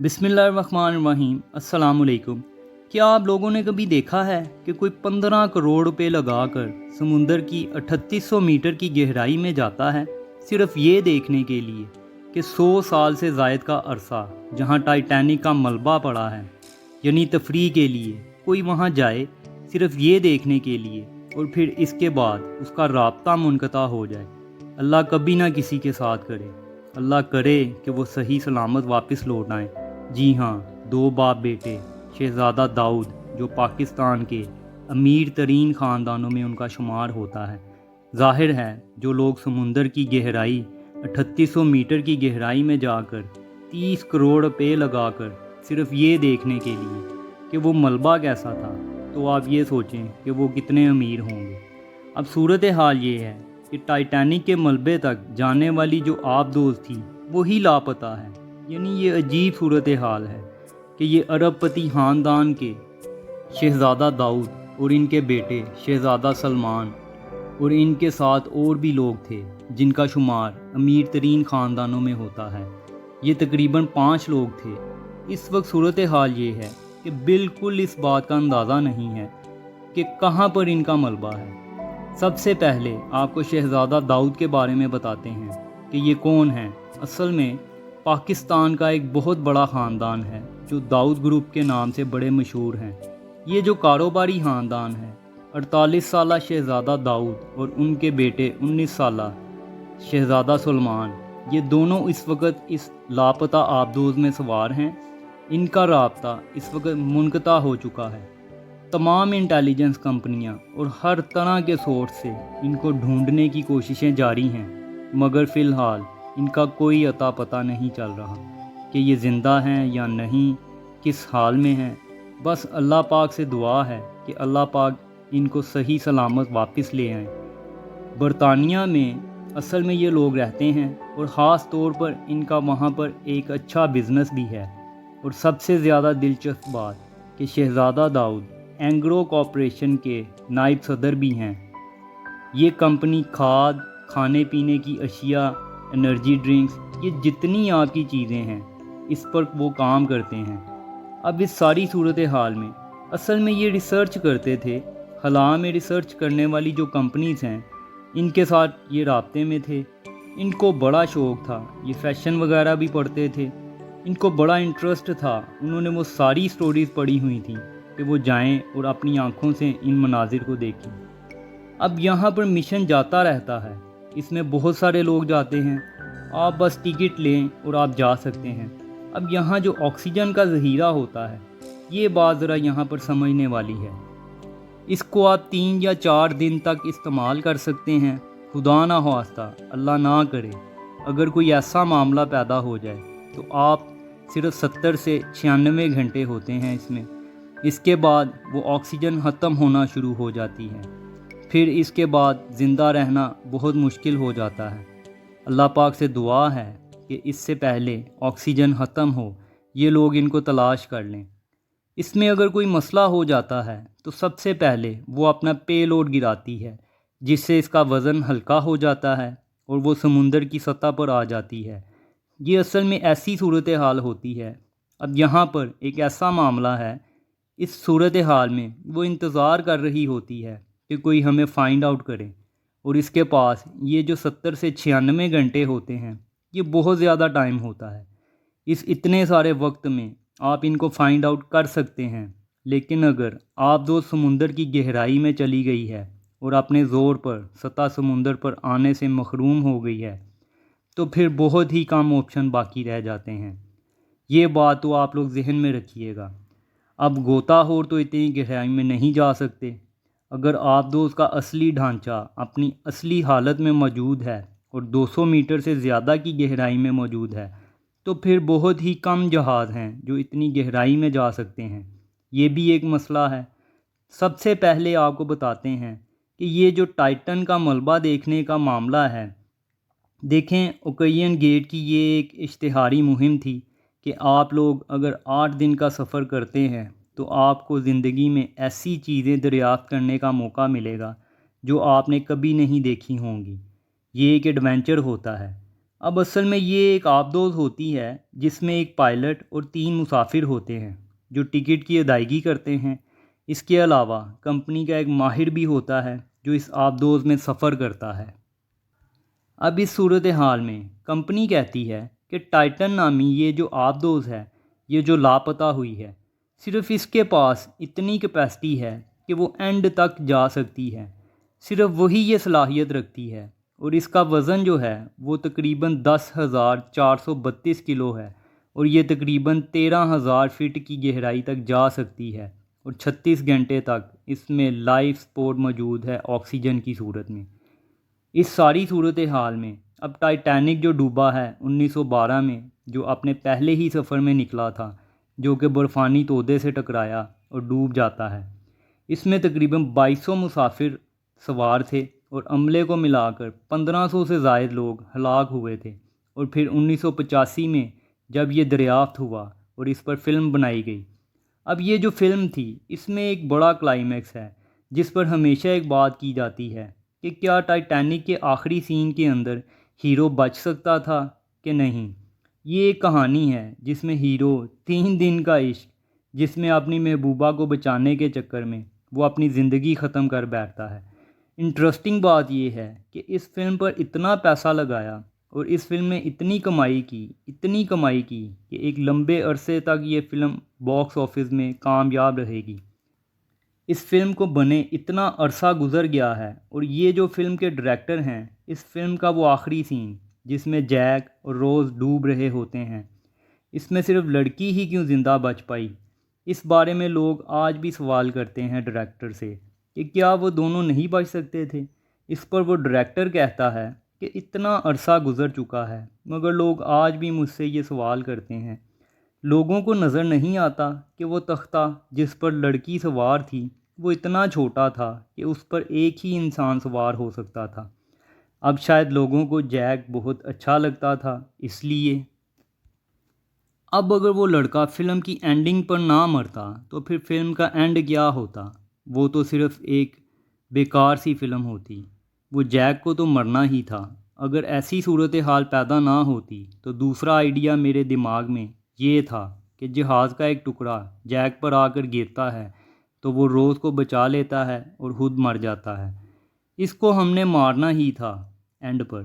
बिस्मिल्लाहिर्रहमानिर्रहीम। अस्सलाम वालेकुम। क्या आप लोगों ने कभी देखा है कि कोई 15 करोड़ रुपए लगाकर समुंदर की 3800 मीटर की गहराई में जाता है सिर्फ ये देखने के लिए कि 100 साल से ज़ायद का अरसा जहां टाइटैनिक का मलबा पड़ा है, यानी तफरीह के लिए कोई वहां जाए सिर्फ ये देखने के लिए, और फिर इसके बाद उसका राब्ता मुनक़ता हो जाए। अल्लाह कभी ना किसी के साथ करे, अल्लाह करे कि वो सही सलामत वापस लौट आएँ। जी हाँ, दो बाप बेटे शहज़ादा दाऊद, जो पाकिस्तान के अमीर तरीन ख़ानदानों में उनका शुमार होता है। ज़ाहिर है जो लोग समुंदर की गहराई 3800 मीटर की गहराई में जाकर 30 करोड़ रुपये लगाकर सिर्फ ये देखने के लिए कि वो मलबा कैसा था, तो आप ये सोचें कि वो कितने अमीर होंगे। अब सूरत हाल ये है कि टाइटैनिक के मलबे तक जाने वाली जो आबदोज़ थी वही लापता है। यानी ये अजीब सूरत हाल है कि ये अरबपति ख़ानदान के शहज़ादा दाऊद और इनके बेटे शहज़ादा सलमान और इनके साथ और भी लोग थे जिनका शुमार अमीर तरीन ख़ानदानों में होता है। ये तकरीबन 5 लोग थे। इस वक्त सूरत हाल ये है कि बिल्कुल इस बात का अंदाज़ा नहीं है कि कहाँ पर इनका मलबा है। सबसे पहले आपको शहज़ादा दाऊद के बारे में बताते हैं कि ये कौन है। असल में पाकिस्तान का एक बहुत बड़ा ख़ानदान है जो दाऊद ग्रुप के नाम से बड़े मशहूर हैं। ये जो कारोबारी ख़ानदान है, 48 साला शहज़ादा दाऊद और उनके बेटे 19 साला शहज़ादा सलमान, ये दोनों इस वक्त इस लापता आबदोज़ में सवार हैं। इनका राब्ता इस वक्त मुनक़ता हो चुका है। तमाम इंटेलिजेंस कंपनियां और हर तरह के सोर्स से इनको ढूंढने की कोशिशें जारी हैं, मगर फ़िलहाल इनका कोई अता पता नहीं चल रहा कि ये ज़िंदा हैं या नहीं, किस हाल में हैं। बस अल्लाह पाक से दुआ है कि अल्लाह पाक इनको सही सलामत वापस ले आएँ। बरतानिया में असल में ये लोग रहते हैं और ख़ास तौर पर इनका वहाँ पर एक अच्छा बिज़नेस भी है। और सबसे ज़्यादा दिलचस्प बात कि शहज़ादा दाऊद एंग्रो कॉरपोरेशन के नायब सदर भी हैं। ये कंपनी खाद, खाने पीने की अशिया, एनर्जी ड्रिंक्स, ये जितनी आपकी चीज़ें हैं इस पर वो काम करते हैं। अब इस सारी सूरत हाल में असल में ये रिसर्च करते थे। खला में रिसर्च करने वाली जो कंपनीज़ हैं इनके साथ ये राब्ते में थे। इनको बड़ा शौक़ था, ये फ़ैशन वगैरह भी पढ़ते थे, इनको बड़ा इंटरेस्ट था। उन्होंने वो सारी स्टोरीज़ पढ़ी हुई थी कि वो जाएं और अपनी आँखों से इन मनाजिर को देखें। अब यहाँ पर मिशन जाता रहता है, इसमें बहुत सारे लोग जाते हैं। आप बस टिकट लें और आप जा सकते हैं। अब यहाँ जो ऑक्सीजन का ज़ख़ीरा होता है, ये बात ज़रा यहाँ पर समझने वाली है। इसको आप 3 या 4 दिन तक इस्तेमाल कर सकते हैं। खुदा ना ख्वास्ता, अल्लाह ना करे, अगर कोई ऐसा मामला पैदा हो जाए तो आप सिर्फ 70 से 96 घंटे होते हैं इसमें। इसके बाद वो ऑक्सीजन ख़त्म होना शुरू हो जाती है। फिर इसके बाद ज़िंदा रहना बहुत मुश्किल हो जाता है। अल्लाह पाक से दुआ है कि इससे पहले ऑक्सीजन ख़त्म हो ये लोग इनको तलाश कर लें। इसमें अगर कोई मसला हो जाता है तो सबसे पहले वो अपना पेलोड गिराती है, जिससे इसका वज़न हल्का हो जाता है और वो समुंदर की सतह पर आ जाती है। ये असल में ऐसी सूरत हाल होती है। अब यहाँ पर एक ऐसा मामला है, इस सूरत हाल में वो इंतज़ार कर रही होती है कि कोई हमें फ़ाइंड आउट करे, और इसके पास ये जो 70 से 96 घंटे होते हैं ये बहुत ज़्यादा टाइम होता है। इस इतने सारे वक्त में आप इनको फ़ाइंड आउट कर सकते हैं, लेकिन अगर आप दो समुंदर की गहराई में चली गई है और अपने ज़ोर पर सतह समुंदर पर आने से मखरूम हो गई है तो फिर बहुत ही कम ऑप्शन बाकी रह जाते हैं। ये बात तो आप लोग जहन में रखिएगा। अब गोताखोर तो इतनी गहराई में नहीं जा सकते। अगर आबदोज़ का असली ढांचा अपनी असली हालत में मौजूद है और 200 मीटर से ज़्यादा की गहराई में मौजूद है तो फिर बहुत ही कम जहाज़ हैं जो इतनी गहराई में जा सकते हैं। ये भी एक मसला है। सबसे पहले आपको बताते हैं कि ये जो टाइटन का मलबा देखने का मामला है, देखें ओकेयन गेट की ये एक इश्तिहारी मुहिम थी कि आप लोग अगर 8 दिन का सफ़र करते हैं तो आपको ज़िंदगी में ऐसी चीज़ें दरियाफ़्त करने का मौका मिलेगा जो आपने कभी नहीं देखी होंगी। ये एक एडवेंचर होता है। اب اصل میں یہ ایک آبدوز ہوتی ہے جس میں ایک پائلٹ اور 3 مسافر ہوتے ہیں جو ٹکٹ کی ادائیگی کرتے ہیں۔ اس کے علاوہ کمپنی کا ایک ماہر بھی ہوتا ہے جو اس آبدوز میں سفر کرتا ہے۔ اب اس صورتحال میں کمپنی کہتی ہے کہ ٹائٹن نامی یہ جو آبدوز ہے، یہ جو لاپتہ ہوئی ہے، صرف اس کے پاس اتنی کیپیسٹی ہے کہ وہ اینڈ تک جا سکتی ہے، صرف وہی یہ صلاحیت رکھتی ہے، اور اس کا وزن جو ہے وہ تقریباً 10,432 کلو ہے، اور یہ تقریباً 13,000 فٹ کی گہرائی تک جا سکتی ہے، اور 36 گھنٹے تک اس میں لائف سپورٹ موجود ہے آکسیجن کی صورت میں۔ اس ساری صورتحال میں اب ٹائٹینک جو ڈوبا ہے 1912 میں، جو اپنے پہلے ہی سفر میں نکلا تھا، جو کہ برفانی تودے سے ٹکرایا اور ڈوب جاتا ہے، اس میں تقریباً 2200 مسافر سوار تھے، اور عملے کو ملا کر 1500 سے زائد لوگ ہلاک ہوئے تھے۔ اور پھر 1985 میں جب یہ دریافت ہوا اور اس پر فلم بنائی گئی۔ اب یہ جو فلم تھی اس میں ایک بڑا کلائمیکس ہے جس پر ہمیشہ ایک بات کی جاتی ہے کہ کیا ٹائٹینک کے آخری سین کے اندر ہیرو بچ سکتا تھا کہ نہیں۔ یہ ایک کہانی ہے جس میں ہیرو 3 دن کا عشق، جس میں اپنی محبوبہ کو بچانے کے چکر میں وہ اپنی زندگی ختم کر بیٹھتا ہے۔ انٹرسٹنگ بات یہ ہے کہ اس فلم پر اتنا پیسہ لگایا اور اس فلم نے اتنی کمائی کی کہ ایک لمبے عرصے تک یہ فلم باکس آفس میں کامیاب رہے گی۔ اس فلم کو بنے اتنا عرصہ گزر گیا ہے، اور یہ جو فلم کے ڈائریکٹر ہیں، اس فلم کا وہ آخری سین جس میں جیک اور روز ڈوب رہے ہوتے ہیں، اس میں صرف لڑکی ہی کیوں زندہ بچ پائی؟ اس بارے میں لوگ آج بھی سوال کرتے ہیں ڈائریکٹر سے کہ کیا وہ دونوں نہیں بچ سکتے تھے؟ اس پر وہ ڈائریکٹر کہتا ہے کہ اتنا عرصہ گزر چکا ہے مگر لوگ آج بھی مجھ سے یہ سوال کرتے ہیں۔ لوگوں کو نظر نہیں آتا کہ وہ تختہ جس پر لڑکی سوار تھی وہ اتنا چھوٹا تھا کہ اس پر ایک ہی انسان سوار ہو سکتا تھا۔ اب شاید لوگوں کو جیک بہت اچھا لگتا تھا، اس لیے اب اگر وہ لڑکا فلم کی اینڈنگ پر نہ مرتا تو پھر فلم کا اینڈ کیا ہوتا؟ وہ تو صرف ایک بیکار سی فلم ہوتی۔ وہ جیک کو تو مرنا ہی تھا۔ اگر ایسی صورتحال پیدا نہ ہوتی تو دوسرا آئیڈیا میرے دماغ میں یہ تھا کہ جہاز کا ایک ٹکڑا جیک پر آ کر گرتا ہے تو وہ روز کو بچا لیتا ہے اور خود مر جاتا ہے۔ اس کو ہم نے مارنا ہی تھا اینڈ پر۔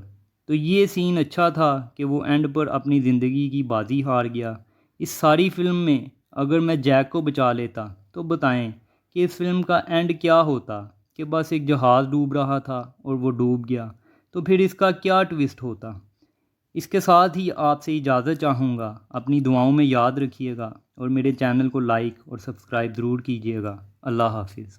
تو یہ سین اچھا تھا کہ وہ اینڈ پر اپنی زندگی کی بازی ہار گیا۔ اس ساری فلم میں اگر میں جیک کو بچا لیتا تو بتائیں کہ اس فلم کا اینڈ کیا ہوتا؟ کہ بس ایک جہاز ڈوب رہا تھا اور وہ ڈوب گیا، تو پھر اس کا کیا ٹوسٹ ہوتا؟ اس کے ساتھ ہی آپ سے اجازت چاہوں گا۔ اپنی دعاؤں میں یاد رکھیے گا اور میرے چینل کو لائک اور سبسکرائب ضرور کیجیے گا۔ اللہ حافظ۔